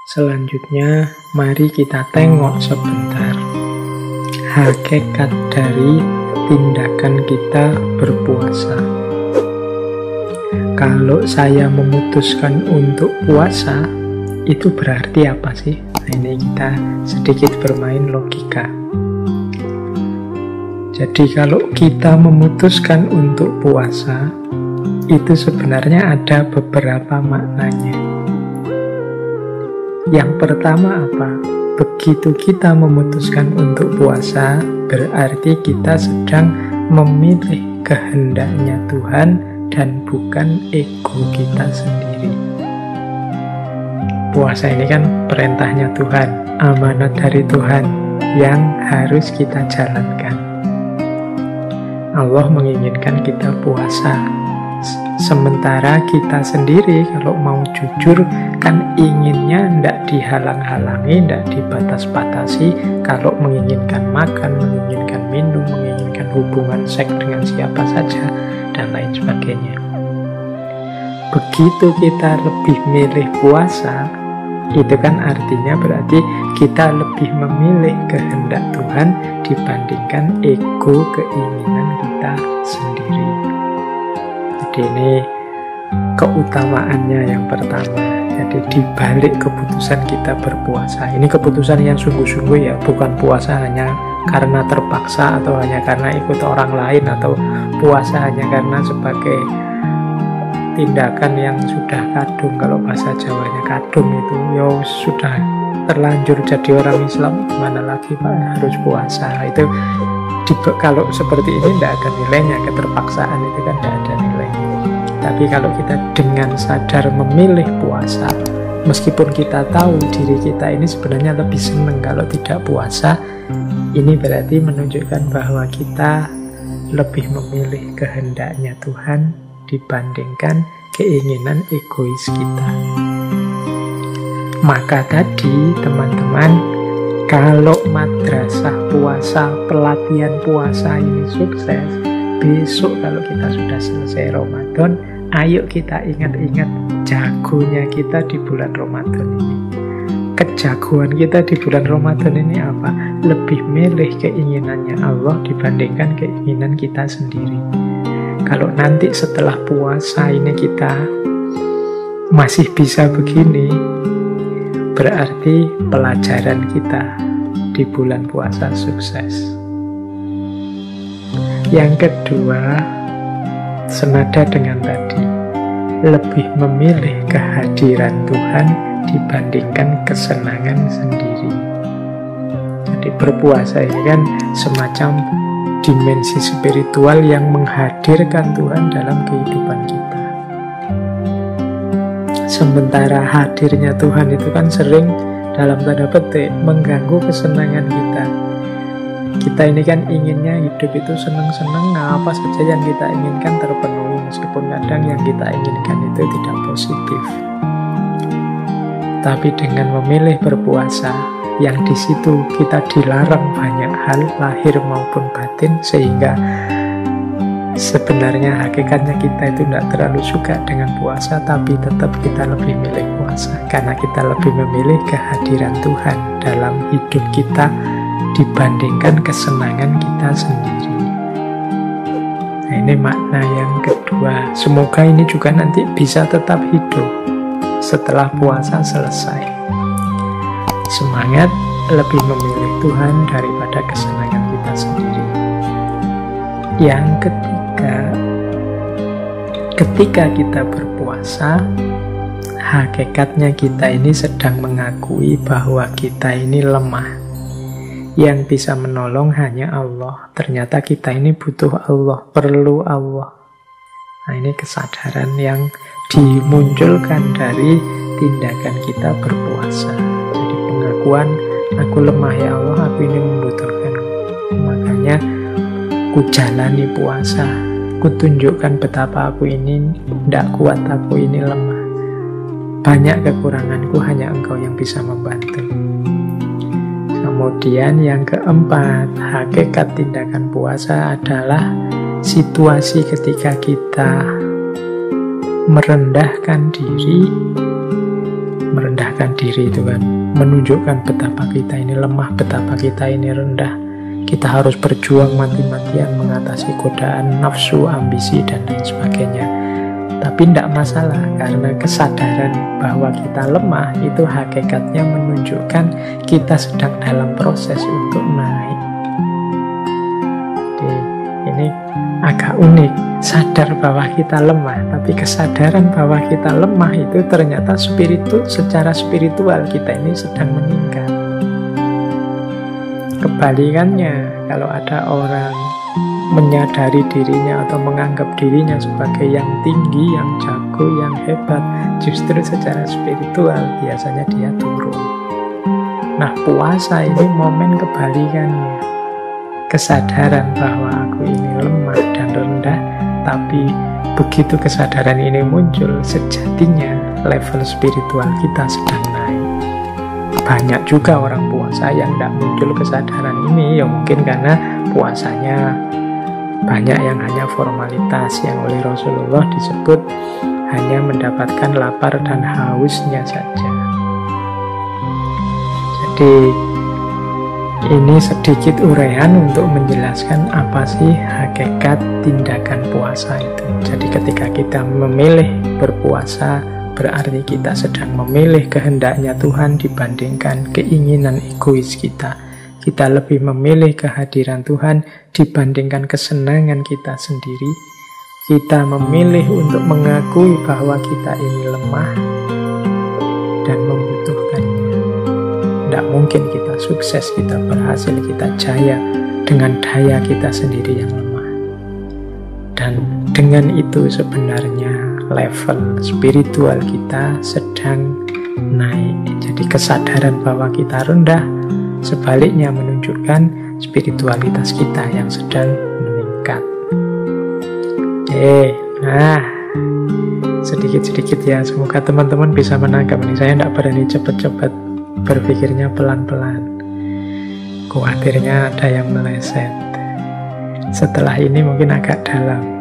Selanjutnya, mari kita tengok sebentar hakikat dari tindakan kita berpuasa. Kalau saya memutuskan untuk puasa, itu berarti apa sih? Nah, ini kita sedikit bermain logika. Jadi kalau kita memutuskan untuk puasa, itu sebenarnya ada beberapa maknanya. Yang pertama apa? Begitu kita memutuskan untuk puasa, berarti kita sedang memilih kehendaknya Tuhan dan bukan ego kita sendiri. Puasa ini kan perintahnya Tuhan, amanat dari Tuhan yang harus kita jalankan. Allah menginginkan kita puasa. Sementara kita sendiri kalau mau jujur kan inginnya tidak dihalang-halangi, tidak dibatas-batasi. Kalau menginginkan makan, menginginkan minum, menginginkan hubungan seks dengan siapa saja dan lain sebagainya. Begitu kita lebih milih puasa, itu kan artinya berarti kita lebih memilih kehendak Tuhan dibandingkan ego keinginan kita sendiri. Jadi ini keutamaannya yang pertama. Jadi dibalik keputusan kita berpuasa, ini keputusan yang sungguh-sungguh ya, bukan puasa hanya karena terpaksa atau hanya karena ikut orang lain, atau puasa hanya karena sebagai tindakan yang sudah kadung. Kalau bahasa Jawanya kadung itu ya sudah terlanjur jadi orang Islam, gimana lagi Pak harus puasa. Itu kalau seperti ini tidak ada nilainya, keterpaksaan itu kan tidak ada nilainya. Tapi kalau kita dengan sadar memilih puasa, meskipun kita tahu diri kita ini sebenarnya lebih senang kalau tidak puasa, ini berarti menunjukkan bahwa kita lebih memilih kehendaknya Tuhan dibandingkan keinginan egois kita. Maka tadi teman-teman, kalau madrasah puasa, pelatihan puasa ini sukses, besok kalau kita sudah selesai Ramadan, ayo kita ingat-ingat jagonya kita di bulan Ramadan ini. Kejagoan kita di bulan Ramadan ini apa? Lebih milih keinginannya Allah dibandingkan keinginan kita sendiri. Kalau nanti setelah puasa ini kita masih bisa begini, berarti pelajaran kita di bulan puasa sukses. Yang kedua, senada dengan tadi, lebih memilih kehadiran Tuhan dibandingkan kesenangan sendiri. Jadi berpuasa ini kan semacam dimensi spiritual yang menghadirkan Tuhan dalam kehidupan kita. Sementara hadirnya Tuhan itu kan sering dalam tanda petik mengganggu kesenangan kita. Kita ini kan inginnya hidup itu senang-senang, apa saja yang kita inginkan terpenuhi, meskipun kadang yang kita inginkan itu tidak positif. Tapi dengan memilih berpuasa, yang di situ kita dilarang banyak hal, lahir maupun batin, sehingga sebenarnya hakikatnya kita itu tidak terlalu suka dengan puasa, tapi tetap kita lebih milih puasa karena kita lebih memilih kehadiran Tuhan dalam hidup kita dibandingkan kesenangan kita sendiri. Nah, ini makna yang kedua. Semoga ini juga nanti bisa tetap hidup setelah puasa selesai. Semangat lebih memilih Tuhan daripada kesenangan kita sendiri. Yang ketiga, ketika kita berpuasa, hakikatnya kita ini sedang mengakui bahwa kita ini lemah. Yang bisa menolong hanya Allah. Ternyata kita ini butuh Allah, perlu Allah. Nah, ini kesadaran yang dimunculkan dari tindakan kita berpuasa. Jadi pengakuan, aku lemah ya Allah, aku ini membutuhkan. Makanya ku jalani puasa, ku tunjukkan betapa aku ini tidak kuat, aku ini lemah. Banyak kekuranganku, hanya Engkau yang bisa membantu. Kemudian yang keempat, hakikat tindakan puasa adalah situasi ketika kita merendahkan diri, merendahkan diri itu kan menunjukkan betapa kita ini lemah, betapa kita ini rendah. Kita harus berjuang mati-matian mengatasi godaan nafsu, ambisi, dan lain sebagainya. Tapi tidak masalah, karena kesadaran bahwa kita lemah itu hakikatnya menunjukkan kita sedang dalam proses untuk naik. Jadi ini agak unik, sadar bahwa kita lemah, tapi kesadaran bahwa kita lemah itu ternyata secara spiritual kita ini sedang meningkat. Kebalikannya, kalau ada orang menyadari dirinya atau menganggap dirinya sebagai yang tinggi, yang jago, yang hebat, justru secara spiritual biasanya dia turun. Nah, puasa ini momen kebalikannya. Kesadaran bahwa aku ini lemah dan rendah, tapi begitu kesadaran ini muncul, sejatinya level spiritual kita sedang naik. Banyak juga orang puasa yang tidak muncul kesadaran ini, ya mungkin karena puasanya banyak yang hanya formalitas, yang oleh Rasulullah disebut hanya mendapatkan lapar dan hausnya saja. Jadi ini sedikit uraian untuk menjelaskan apa sih hakikat tindakan puasa itu. Jadi ketika kita memilih berpuasa, berarti kita sedang memilih kehendaknya Tuhan dibandingkan keinginan egois kita. Kita lebih memilih kehadiran Tuhan dibandingkan kesenangan kita sendiri. Kita memilih untuk mengakui bahwa kita ini lemah dan membutuhkannya. Tidak mungkin kita sukses, kita berhasil, kita jaya dengan daya kita sendiri yang lemah. Dan dengan itu sebenarnya level spiritual kita sedang naik. Jadi kesadaran bahwa kita rendah sebaliknya menunjukkan spiritualitas kita yang sedang meningkat. Nah sedikit-sedikit ya, semoga teman-teman bisa menangkap ini. Saya tidak berani cepat-cepat, berpikirnya pelan-pelan. Khawatirnya ada yang meleset. Setelah ini mungkin agak dalam.